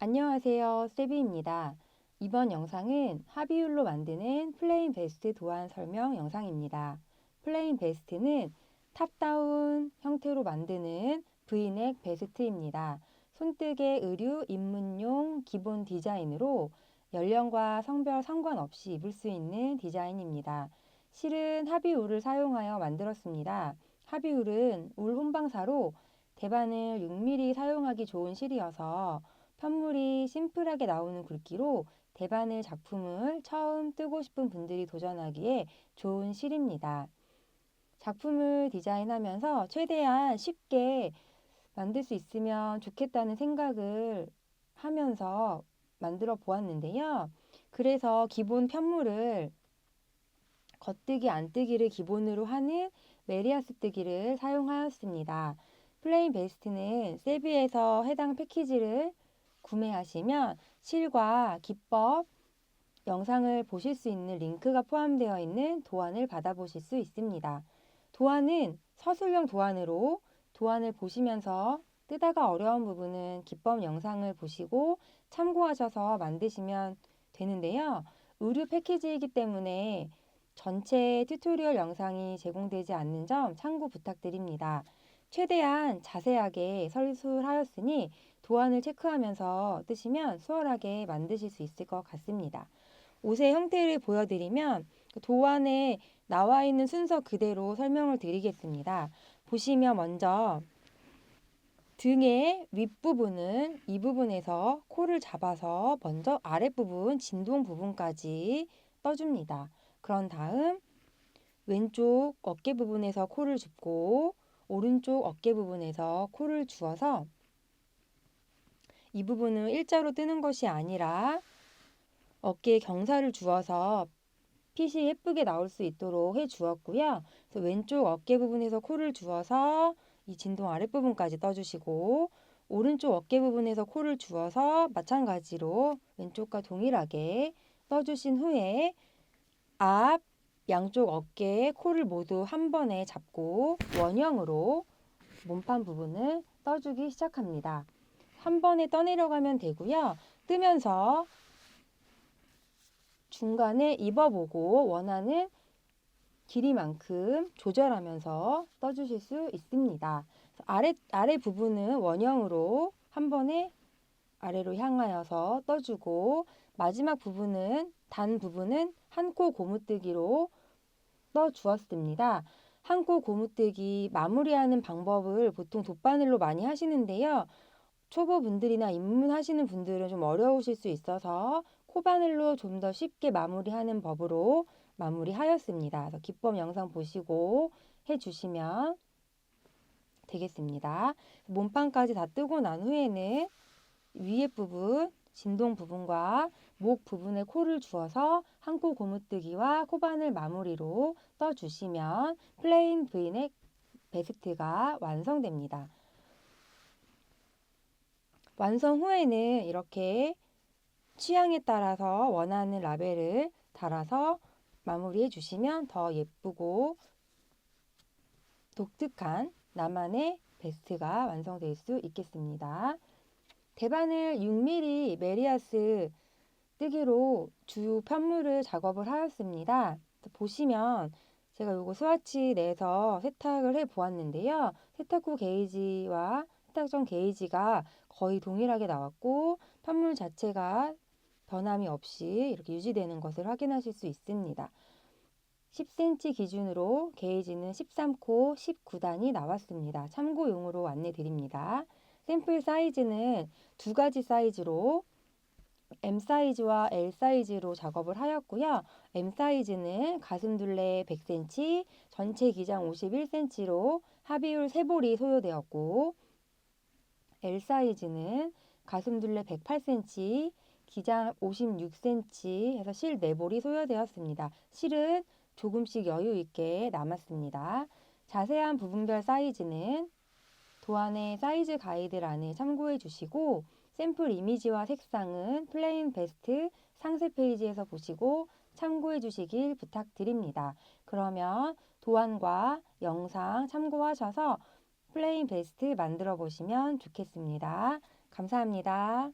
안녕하세요, 세비입니다. 이번 영상은 합의율로 만드는 플레인 베스트 도안 설명 영상입니다. 플레인 베스트는 탑다운 형태로 만드는 V넥 베스트입니다. 손뜨개 의류 입문용 기본 디자인으로 연령과 성별 상관없이 입을 수 있는 디자인입니다. 실은 합의울을 사용하여 만들었습니다. 합의울은 울 혼방사로 대바늘 6mm 사용하기 좋은 실이어서 편물이 심플하게 나오는 굵기로 대바늘 작품을 처음 뜨고 싶은 분들이 도전하기에 좋은 실입니다. 작품을 디자인하면서 최대한 쉽게 만들 수 있으면 좋겠다는 생각을 하면서 만들어 보았는데요. 그래서 기본 편물을 겉뜨기, 안뜨기를 기본으로 하는 메리아스 뜨기를 사용하였습니다. 플레인 베스트는 세비에서 해당 패키지를 구매하시면 실과 기법 영상을 보실 수 있는 링크가 포함되어 있는 도안을 받아보실 수 있습니다. 도안은 서술형 도안으로 도안을 보시면서 뜨다가 어려운 부분은 기법 영상을 보시고 참고하셔서 만드시면 되는데요. 의류 패키지이기 때문에 전체 튜토리얼 영상이 제공되지 않는 점 참고 부탁드립니다. 최대한 자세하게 설술하였으니 도안을 체크하면서 뜨시면 수월하게 만드실 수 있을 것 같습니다. 옷의 형태를 보여드리면 도안에 나와 있는 순서 그대로 설명을 드리겠습니다. 보시면 먼저 등의 윗부분은 이 부분에서 코를 잡아서 먼저 아랫부분 진동 부분까지 떠줍니다. 그런 다음 왼쪽 어깨 부분에서 코를 줍고 오른쪽 어깨 부분에서 코를 주어서 이 부분은 일자로 뜨는 것이 아니라 어깨에 경사를 주어서 핏이 예쁘게 나올 수 있도록 해 주었고요. 그래서 왼쪽 어깨 부분에서 코를 주어서 이 진동 아랫부분까지 떠주시고 오른쪽 어깨 부분에서 코를 주어서 마찬가지로 왼쪽과 동일하게 떠주신 후에 앞 양쪽 어깨에 코를 모두 한 번에 잡고 원형으로 몸판 부분을 떠주기 시작합니다. 한 번에 떠내려가면 되고요. 뜨면서 중간에 입어보고 원하는 길이만큼 조절하면서 떠주실 수 있습니다. 아래 부분은 원형으로 한 번에 아래로 향하여서 떠주고 마지막 부분은 단 부분은 한 코 고무뜨기로 떠주었습니다. 한 코 고무뜨기 마무리하는 방법을 보통 돗바늘로 많이 하시는데요. 초보분들이나 입문하시는 분들은 좀 어려우실 수 있어서 코바늘로 좀 더 쉽게 마무리하는 법으로 마무리하였습니다. 그래서 기법 영상 보시고 해주시면 되겠습니다. 몸판까지 다 뜨고 난 후에는 위에 부분, 진동 부분과 목 부분에 코를 주어서 한 코 고무뜨기와 코바늘 마무리로 떠주시면 플레인 V넥 베스트가 완성됩니다. 완성 후에는 이렇게 취향에 따라서 원하는 라벨을 달아서 마무리해 주시면 더 예쁘고 독특한 나만의 베스트가 완성될 수 있겠습니다. 대바늘 6mm 메리아스 뜨기로 주 편물을 작업을 하였습니다. 보시면 제가 요거 스와치 내서 세탁을 해 보았는데요. 세탁 후 게이지와 세탁 전 게이지가 거의 동일하게 나왔고 편물 자체가 변함이 없이 이렇게 유지되는 것을 확인하실 수 있습니다. 10cm 기준으로 게이지는 13코 19단이 나왔습니다. 참고용으로 안내 드립니다. 샘플 사이즈는 두 가지 사이즈로 M 사이즈와 L 사이즈로 작업을 하였고요. M 사이즈는 가슴둘레 100cm, 전체 기장 51cm로 합의율 3볼이 소요되었고 L 사이즈는 가슴둘레 108cm, 기장 56cm 해서 실 4볼이 소요되었습니다. 실은 조금씩 여유 있게 남았습니다. 자세한 부분별 사이즈는 도안의 사이즈 가이드란을 참고해 주시고 샘플 이미지와 색상은 플레인 베스트 상세 페이지에서 보시고 참고해 주시길 부탁드립니다. 그러면 도안과 영상 참고하셔서 플레인 베스트 만들어 보시면 좋겠습니다. 감사합니다.